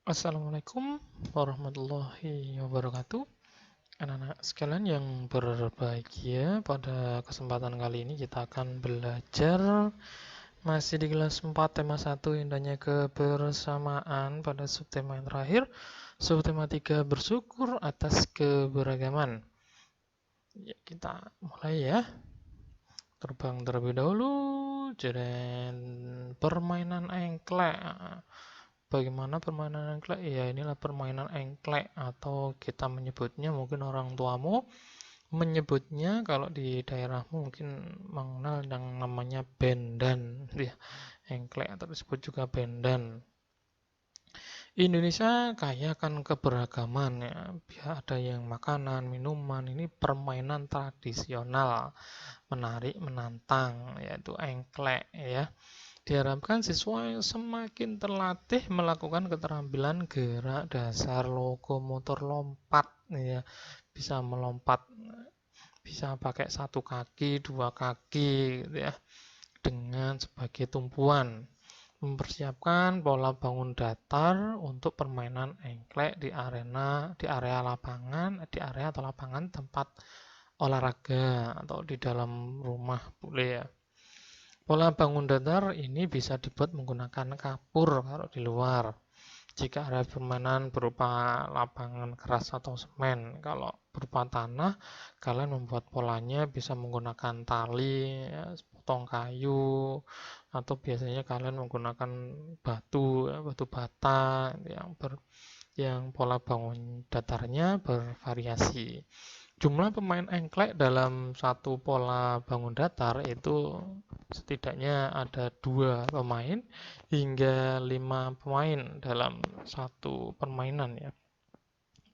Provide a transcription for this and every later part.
Assalamualaikum warahmatullahi wabarakatuh. Anak-anak sekalian yang berbahagia, pada kesempatan kali ini kita akan belajar masih di kelas 4 tema 1 indahnya kebersamaan pada subtema yang terakhir, subtema 3 bersyukur atas keberagaman. Ya, kita mulai ya. Terbang terlebih dahulu. Jeren permainan engklek. Bagaimana permainan engklek? Ya, inilah permainan engklek atau kita menyebutnya, mungkin orang tuamu menyebutnya, kalau di daerahmu mungkin mengenal yang namanya bendan ya. Engklek atau disebut juga bendan. Indonesia kaya kan keberagaman ya. Ada yang makanan, minuman, ini permainan tradisional, menarik, menantang, yaitu engklek ya. Diharapkan siswa semakin terlatih melakukan keterampilan gerak dasar lokomotor lompat ya. Bisa melompat, bisa pakai satu kaki, dua kaki gitu ya, dengan sebagai tumpuan. Mempersiapkan pola bangun datar untuk permainan engklek di area lapangan, di area atau lapangan tempat olahraga atau di dalam rumah boleh ya. Pola bangun datar ini bisa dibuat menggunakan kapur kalau di luar. Jika area permainan berupa lapangan keras atau semen, kalau berupa tanah, kalian membuat polanya bisa menggunakan tali, ya, potong kayu, atau biasanya kalian menggunakan batu, ya, batu bata yang pola bangun datarnya bervariasi. Jumlah pemain engklek dalam satu pola bangun datar itu setidaknya ada 2 pemain hingga 5 pemain dalam satu permainan ya.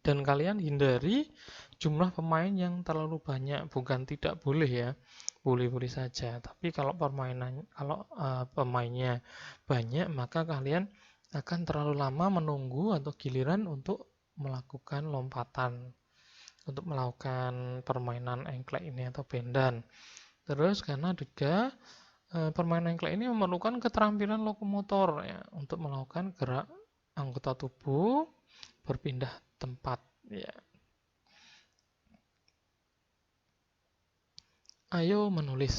Dan kalian hindari jumlah pemain yang terlalu banyak, bukan tidak boleh ya, boleh-boleh saja. Tapi kalau pemainnya banyak, maka kalian akan terlalu lama menunggu atau giliran untuk melakukan lompatan, untuk melakukan permainan engklek ini atau bendan. Terus karena juga permainan engklek ini memerlukan keterampilan lokomotor ya, untuk melakukan gerak anggota tubuh berpindah tempat ya. Ayo menulis.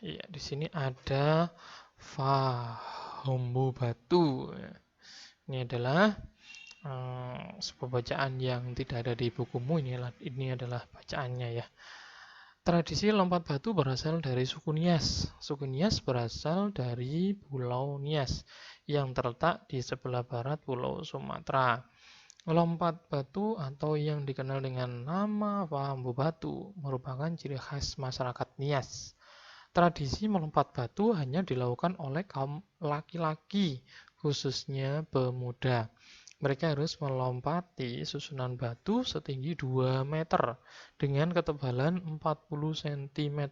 Ya, di sini ada Fahombo Batu. Ini adalah sebuah bacaan yang tidak ada di bukumu. Ini adalah bacaannya ya. Tradisi lompat batu berasal dari suku Nias. Suku Nias berasal dari Pulau Nias yang terletak di sebelah barat Pulau Sumatera. Lompat batu atau yang dikenal dengan nama Bambu Batu merupakan ciri khas masyarakat Nias. Tradisi melompat batu hanya dilakukan oleh kaum laki-laki, khususnya pemuda. Mereka harus melompati susunan batu setinggi 2 meter dengan ketebalan 40 cm.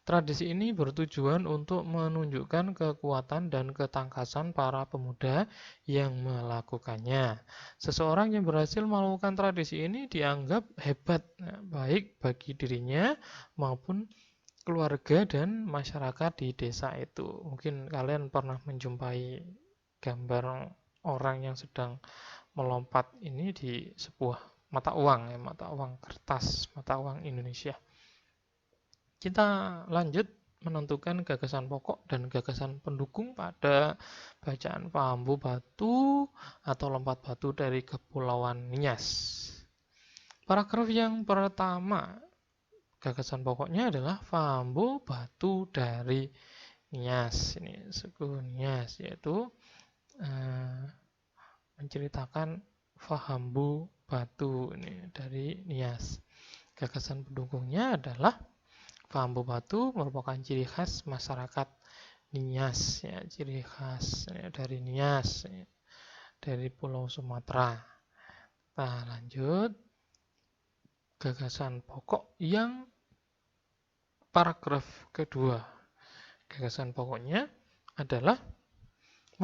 Tradisi ini bertujuan untuk menunjukkan kekuatan dan ketangkasan para pemuda yang melakukannya. Seseorang yang berhasil melakukan tradisi ini dianggap hebat, baik bagi dirinya maupun keluarga dan masyarakat di desa itu. Mungkin kalian pernah menjumpai gambar orang yang sedang melompat ini di sebuah mata uang ya, mata uang kertas, mata uang Indonesia. Kita lanjut menentukan gagasan pokok dan gagasan pendukung pada bacaan Bambu Batu atau lompat batu dari Kepulauan Nias. Paragraf yang pertama, gagasan pokoknya adalah Bambu Batu dari Nias. Ini suku Nias, yaitu menceritakan Fahambu Batu ini dari Nias. Gagasan pendukungnya adalah Fahambu Batu merupakan ciri khas masyarakat Nias ya, ciri khas ya, dari Nias ya, dari Pulau Sumatera. Nah, lanjut gagasan pokok yang paragraf kedua. Gagasan pokoknya adalah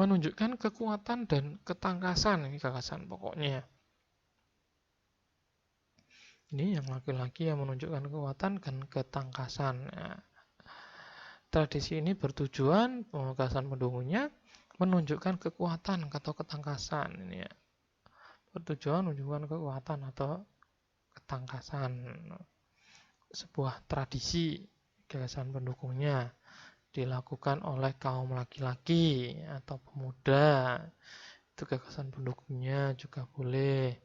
menunjukkan kekuatan dan ketangkasan. Ini gagasan pokoknya. Ini yang laki-laki yang menunjukkan kekuatan dan ketangkasan. Nah, tradisi ini bertujuan, gagasan pendukungnya, menunjukkan kekuatan atau ketangkasan ini ya. Bertujuan menunjukkan kekuatan atau ketangkasan. Sebuah tradisi gagasan pendukungnya dilakukan oleh kaum laki-laki atau pemuda. Itu gagasan pendukungnya juga boleh.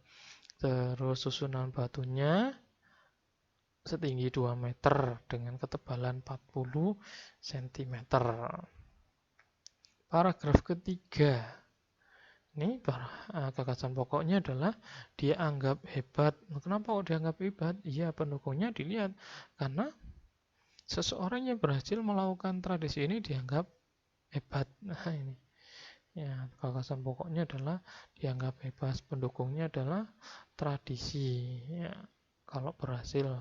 Terus susunan batunya setinggi 2 meter dengan ketebalan 40 cm. Paragraf ketiga. Ini gagasan pokoknya adalah dia anggap hebat. Kenapa kok dianggap hebat? Iya, pendukungnya dilihat karena seseorang yang berhasil melakukan tradisi ini dianggap hebat. Nah, ini. Ya, gagasan pokoknya adalah dianggap hebat, pendukungnya adalah tradisi. Ya, kalau berhasil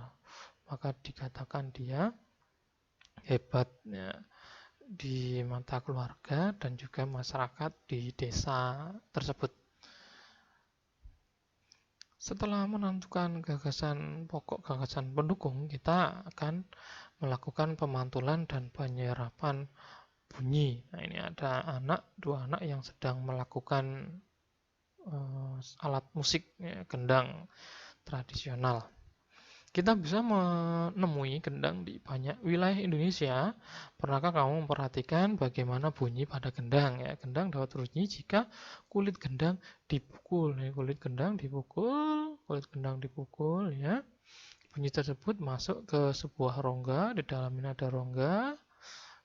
maka dikatakan dia hebat ya, di mata keluarga dan juga masyarakat di desa tersebut. Setelah menentukan gagasan pokok, gagasan pendukung, kita akan melakukan pemantulan dan penyerapan bunyi. Nah, ini ada dua anak yang sedang melakukan alat musik ya, gendang tradisional. Kita bisa menemui gendang di banyak wilayah Indonesia. Pernahkah kamu memperhatikan bagaimana bunyi pada gendang? Ya, gendang dapat berbunyi jika kulit gendang dipukul. Ya, kulit gendang dipukul, ya. Bunyi tersebut masuk ke sebuah rongga. Di dalamnya ada rongga.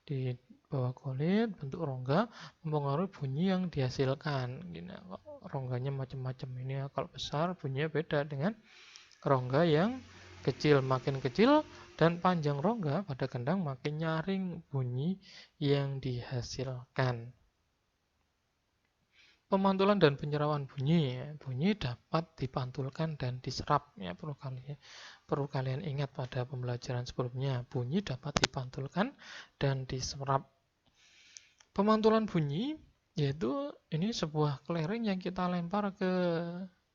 Di bawah kulit bentuk rongga mempengaruhi bunyi yang dihasilkan. Gini, rongganya macam-macam ini. Kalau besar bunyinya beda dengan rongga yang kecil. Makin kecil dan panjang rongga pada gendang makin nyaring bunyi yang dihasilkan. Pemantulan dan penyerapan bunyi. Bunyi dapat dipantulkan dan diserap. Ya, perlu kalian ingat pada pembelajaran sebelumnya. Bunyi dapat dipantulkan dan diserap. Pemantulan bunyi yaitu ini sebuah kelereng yang kita lempar ke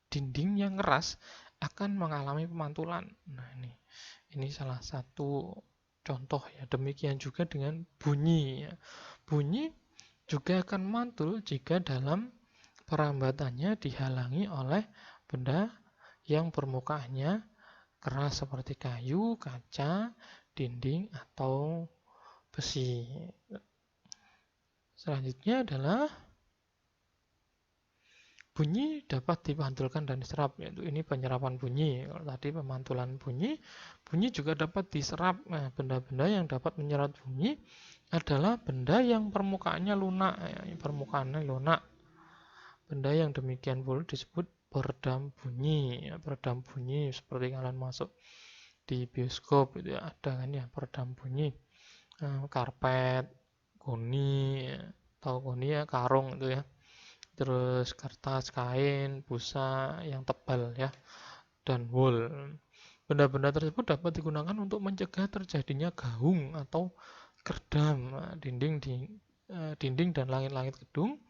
dinding yang keras akan mengalami pemantulan. Nah, ini salah satu contoh ya. Demikian juga dengan bunyi. Bunyi juga akan mantul jika dalam perambatannya dihalangi oleh benda yang permukaannya keras seperti kayu, kaca, dinding, atau besi. Selanjutnya adalah bunyi dapat dipantulkan dan diserap, yaitu ini penyerapan bunyi. Kalau tadi pemantulan bunyi juga dapat diserap. Nah, benda-benda yang dapat menyerap bunyi adalah benda yang permukaannya lunak. Benda yang demikian pula disebut peredam bunyi. Peredam bunyi seperti kalian masuk di bioskop itu ya, ada kan ya peredam bunyi. Karpet, goni, tahu goni ya, karung itu ya. Terus kertas, kain, busa yang tebal ya, dan wool. Benda-benda tersebut dapat digunakan untuk mencegah terjadinya gaung atau kerdam dinding dan langit-langit gedung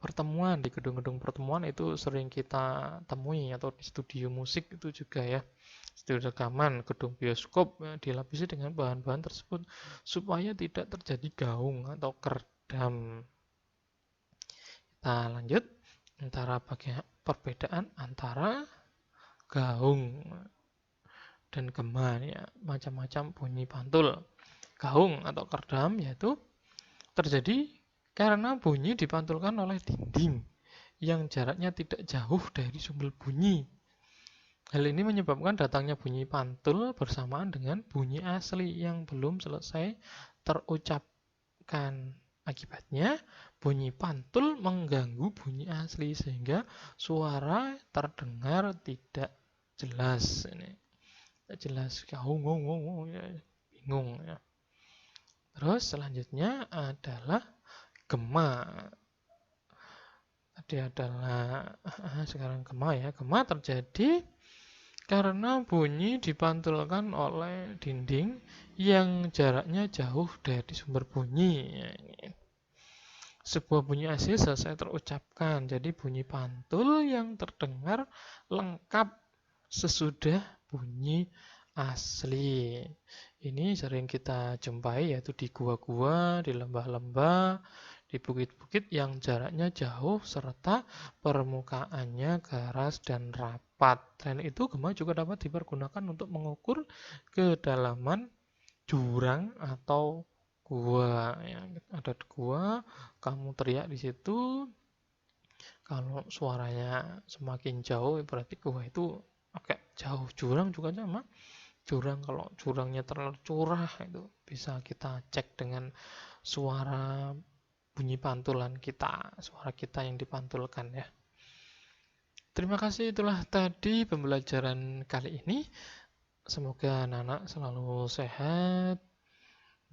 pertemuan. Di gedung-gedung pertemuan itu sering kita temui, atau di studio musik itu juga ya, studio rekaman, gedung bioskop dilapisi dengan bahan-bahan tersebut supaya tidak terjadi gaung atau kerdam. Kita lanjut antara perbedaan antara gaung dan gema ya, macam-macam bunyi pantul. Gaung atau kerdam yaitu terjadi karena bunyi dipantulkan oleh dinding yang jaraknya tidak jauh dari sumber bunyi. Hal ini menyebabkan datangnya bunyi pantul bersamaan dengan bunyi asli yang belum selesai terucapkan. Akibatnya, bunyi pantul mengganggu bunyi asli sehingga suara terdengar tidak jelas. Ini tidak jelas, bingung ya. Terus selanjutnya adalah gema. Tadi adalah sekarang gema ya. Gema terjadi karena bunyi dipantulkan oleh dinding yang jaraknya jauh dari sumber bunyi. Sebuah bunyi asli selesai terucapkan. Jadi bunyi pantul yang terdengar lengkap sesudah bunyi asli. Ini sering kita jumpai yaitu di gua-gua, di lembah-lembah, di di bukit-bukit yang jaraknya jauh serta permukaannya keras dan rapat. Selain itu, gema juga dapat dipergunakan untuk mengukur kedalaman jurang atau gua. Ya, ada gua, kamu teriak di situ, kalau suaranya semakin jauh berarti gua itu agak jauh. Jurang juga sama. Jurang, kalau jurangnya terlalu curah itu bisa kita cek dengan suara bunyi pantulan kita, suara kita yang dipantulkan ya. Terima kasih, itulah tadi pembelajaran kali ini. Semoga anak-anak selalu sehat,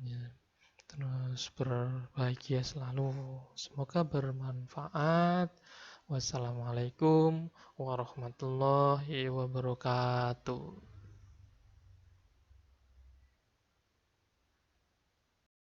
ya, terus berbahagia selalu. Semoga bermanfaat. Wassalamualaikum warahmatullahi wabarakatuh.